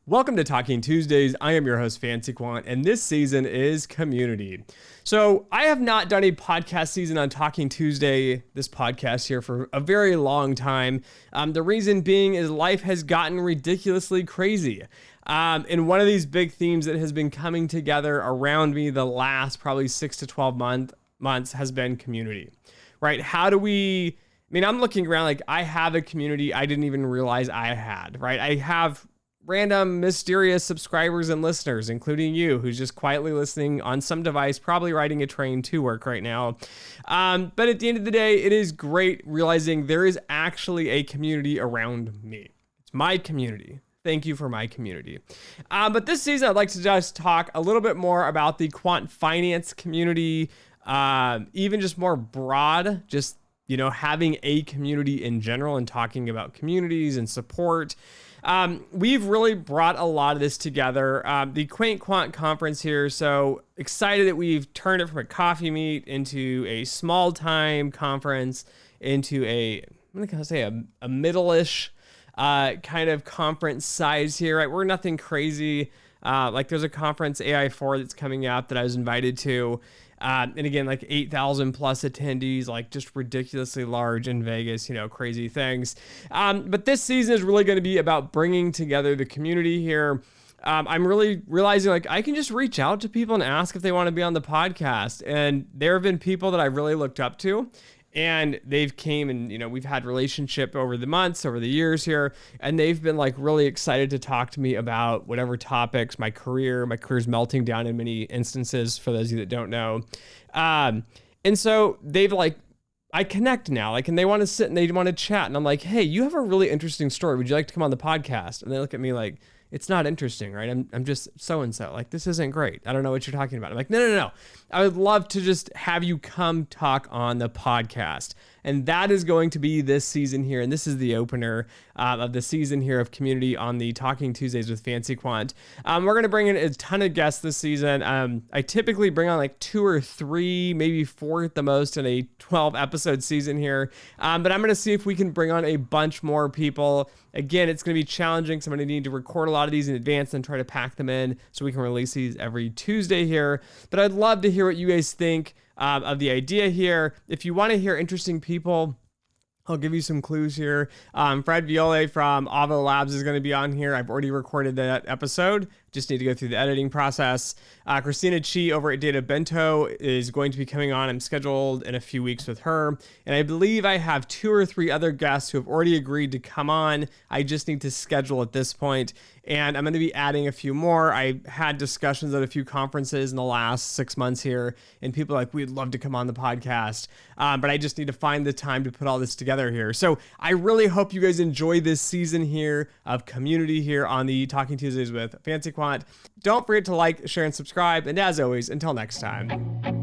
Welcome to Talking Tuesdays. I am your host, Fancy Quant, and this season is Community. So I have not done a podcast season on Talking Tuesday, this podcast here, for a very long time. The reason being is life has gotten ridiculously crazy. And one of these big themes that has been coming together around me the last probably 6 to 12 months has been community, right? I'm looking around like I have a community I didn't even realize I had, right? I have random mysterious subscribers and listeners, including you, who's just quietly listening on some device, probably riding a train to work right now. But at the end of the day, it is great realizing there is actually a community around me. It's my community. Thank you for my community. But this season, I'd like to just talk a little bit more about the quant finance community, even just more broad, just, having a community in general and talking about communities and support. We've really brought a lot of this together. The Quant conference here, so excited that we've turned it from a coffee meet into a small time conference, into a middle-ish kind of conference size here, right? We're nothing crazy. There's a conference, AI4, that's coming out that I was invited to. And again, 8,000 plus attendees, just ridiculously large in Vegas, crazy things. But this season is really going to be about bringing together the community here. I'm really realizing I can just reach out to people and ask if they want to be on the podcast. And there have been people that I've really looked up to. And they've came and, we've had relationship over the months, over the years here, and they've been really excited to talk to me about whatever topics, my career's melting down in many instances for those of you that don't know. And so they've I connect now, and they want to sit and they want to chat. And I'm like, hey, you have a really interesting story. Would you like to come on the podcast? And they look at me like, it's not interesting, right? I'm just so-and-so. This isn't great. I don't know what you're talking about. I'm like, no. I would love to just have you come talk on the podcast. And that is going to be this season here. And this is the opener of the season here of Community on the Talking Tuesdays with Fancy Quant. We're going to bring in a ton of guests this season. I typically bring on 2 or 3, maybe 4 at the most in a 12 episode season here. But I'm going to see if we can bring on a bunch more people. Again, it's going to be challenging. So I'm going to need to record a lot of these in advance and try to pack them in so we can release these every Tuesday here. But I'd love to hear what you guys think of the idea here. If you want to hear interesting people, I'll give you some clues here. Fred Viole from Avo Labs is going to be on here. I've already recorded that episode. Just need to go through the editing process. Christina Chi over at Data Bento is going to be coming on. I'm scheduled in a few weeks with her. And I believe I have 2 or 3 other guests who have already agreed to come on. I just need to schedule at this point. And I'm going to be adding a few more. I had discussions at a few conferences in the last 6 months here. And people are like, we'd love to come on the podcast. But I just need to find the time to put all this together here. So I really hope you guys enjoy this season here of Community here on the Talking Tuesdays with Fancy Quant. Don't forget to like, share, and subscribe. And as always, until next time.